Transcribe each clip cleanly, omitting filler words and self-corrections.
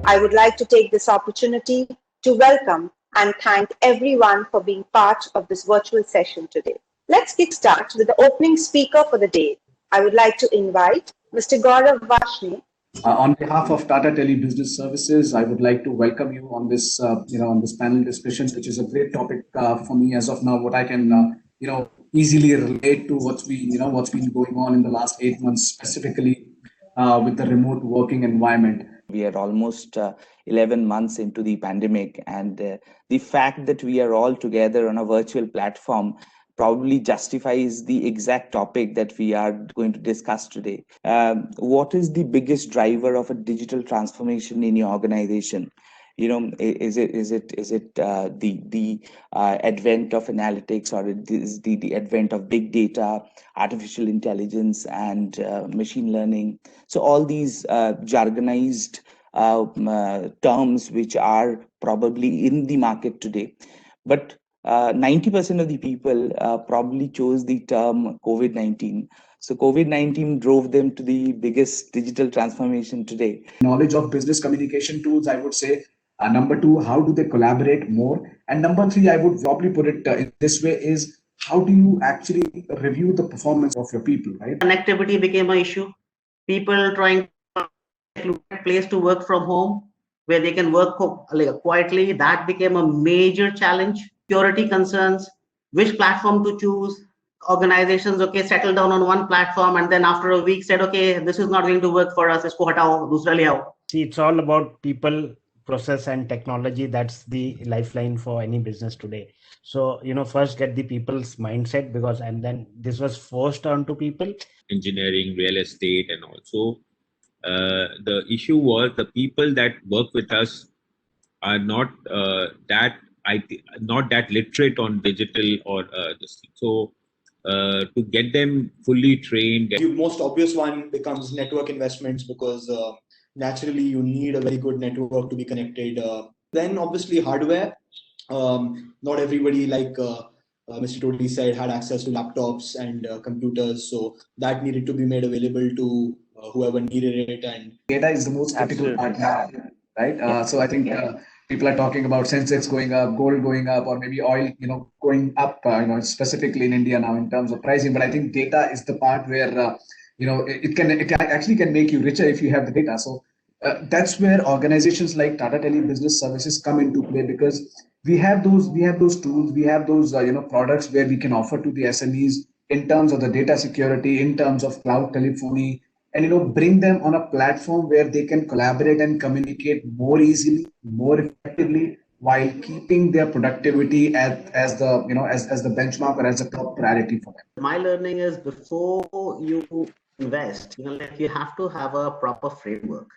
I would like to take this opportunity to welcome and thank everyone for being part of this virtual session today. Let's kickstart with the opening speaker for the day. I would like to invite Mr. Gaurav Vashne. On behalf of Tata Tele Business Services, I would like to welcome you on this, on this panel discussion, which is a great topic for me as of now. What I can, easily relate to what's been going on in the last 8 months, specifically with the remote working environment. We are almost 11 months into the pandemic, and the fact that we are all together on a virtual platform probably justifies the exact topic that we are going to discuss today. What is the biggest driver of a digital transformation in your organization? Is it the advent of analytics, or is the advent of big data, artificial intelligence, and machine learning? So all these jargonized terms which are probably in the market today, but 90% of the people probably chose the term COVID-19. So COVID-19 drove them to the biggest digital transformation today. Knowledge of business communication tools, I would say. Number two, how do they collaborate more? And number three, I would probably put it in this way, is how do you actually review the performance of your people, right? Connectivity became an issue. People trying to find a place to work from home where they can work quietly. That became a major challenge. Security concerns, which platform to choose. Organizations, settle down on one platform, and then after a week said, okay, this is not going to work for us. Isko hatao, dusra le aao. See, it's all about people, process, and technology. That's the lifeline for any business today. So, first get the people's mindset, and then this was forced onto people. Engineering, real estate, and also the issue was the people that work with us are not not that literate on digital or this thing. So to get them fully trained. The most obvious one becomes network investments, because naturally you need a very good network to be connected. Then obviously hardware. Not everybody, like Mr. Toti said, had access to laptops and computers. So that needed to be made available to whoever needed it. And data is the most critical part now, right? So I think people are talking about Sensex going up, gold going up, or maybe oil, going up, specifically in India now in terms of pricing. But I think data is the part where, it actually can make you richer if you have the data. So that's where organizations like Tata Tele Business Services come into play, because we have those tools, we have those, products where we can offer to the SMEs in terms of the data security, in terms of cloud telephony, and bring them on a platform where they can collaborate and communicate more easily, more effectively, while keeping their productivity as the benchmark or as a top priority for them. My learning is, before you invest, you have to have a proper framework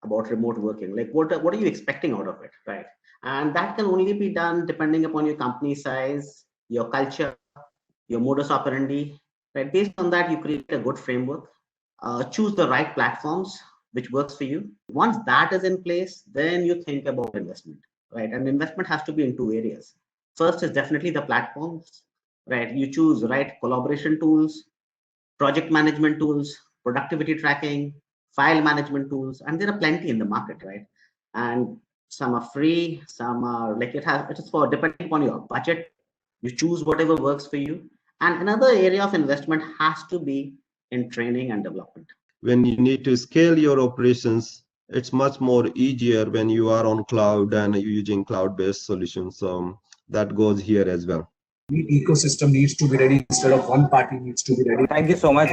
about remote working. Like what are you expecting out of it, right? And that can only be done depending upon your company size, your culture, your modus operandi, right? Based on that, you create a good framework. Choose the right platforms which works for you. Once that is in place, then you think about investment, right? And investment has to be in two areas. First is definitely the platforms, right? You choose right collaboration tools, project management tools, productivity tracking, file management tools, and there are plenty in the market, right? And some are free, some are it is for depending upon your budget. You choose whatever works for you. And another area of investment has to be in training and development. When you need to scale your operations, it's much more easier when you are on cloud and using cloud-based solutions. That goes here as well. The ecosystem needs to be ready instead of one party needs to be ready. Thank you so much.